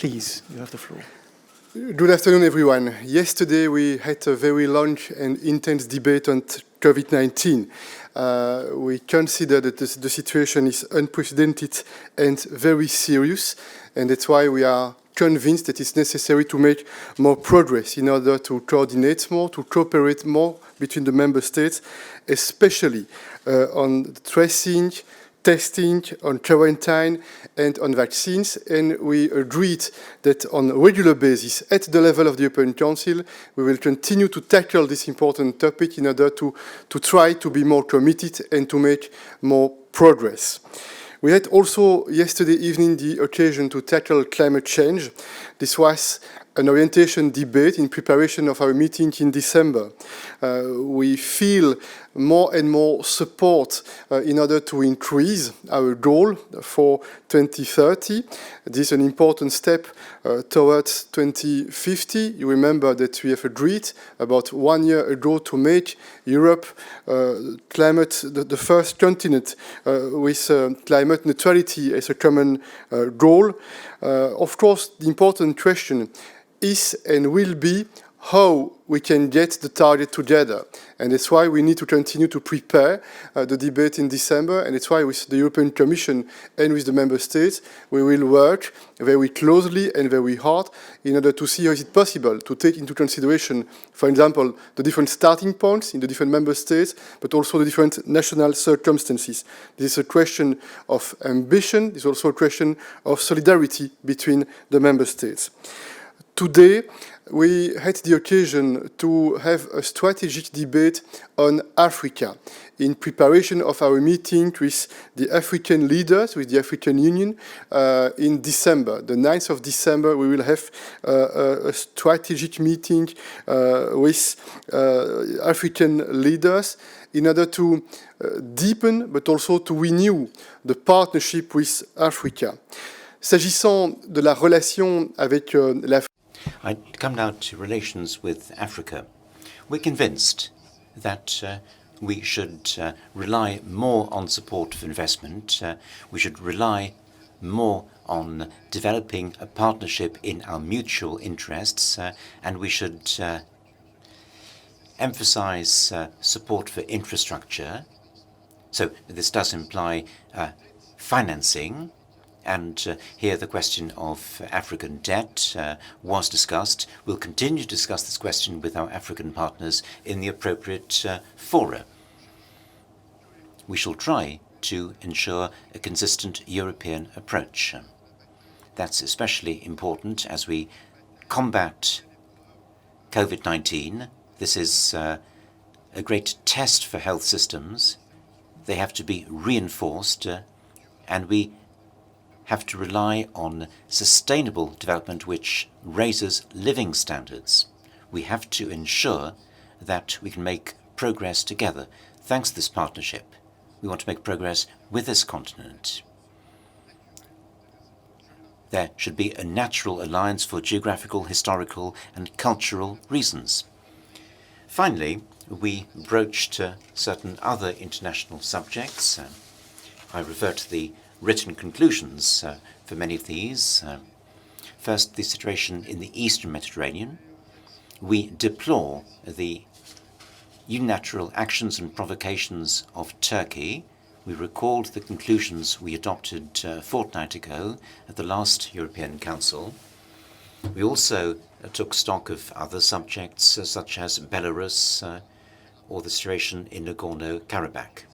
Please, you have the floor. Good afternoon, everyone. Yesterday we had a very long and intense debate on COVID-19. We consider that the situation is unprecedented and very serious, and that's why we are convinced that it's necessary to make more progress in order to coordinate more, to cooperate more between the member states, especially on tracing, testing, on quarantine, and on vaccines. And we agreed that on a regular basis, at the level of the European Council, we will continue to tackle this important topic in order to try to be more committed and to make more progress. We had also yesterday evening the occasion to tackle climate change. This was an orientation debate in preparation of our meeting in December. We feel more and more support in order to increase our goal for 2030. This is an important step towards 2050. You remember that we have agreed about 1 year ago to make Europe the first continent with climate neutrality as a common goal. Of course, the important question is and will be how we can get the target together. And that's why we need to continue to prepare the debate in December, and it's why with the European Commission and with the Member States, we will work very closely and very hard in order to see how is it possible to take into consideration, for example, the different starting points in the different Member States, but also the different national circumstances. This is a question of ambition. This is also a question of solidarity between the Member States. Today, we had the occasion to have a strategic debate on Africa in preparation of our meeting with the African leaders, with the African Union in December. The 9th of December, we will have a strategic meeting with African leaders in order to deepen, but also to renew the partnership with Africa. S'agissant de la relation avec l'Afrique, I come now to relations with Africa. We're convinced that we should rely more on support for investment. We should rely more on developing a partnership in our mutual interests, and we should emphasize support for infrastructure. So this does imply financing. And here the question of African debt was discussed. We'll continue to discuss this question with our African partners in the appropriate fora. We shall try to ensure a consistent European approach. That's especially important as we combat COVID-19. This is a great test for health systems. They have to be reinforced, and we have to rely on sustainable development which raises living standards. We have to ensure that we can make progress together. Thanks to this partnership, we want to make progress with this continent. There should be a natural alliance for geographical, historical, and cultural reasons. Finally, we broached certain other international subjects. I refer to the written conclusions for many of these. First, the situation in the Eastern Mediterranean. We deplore the unilateral actions and provocations of Turkey. We recalled the conclusions we adopted a fortnight ago at the last European Council. We also took stock of other subjects such as Belarus or the situation in Nagorno-Karabakh.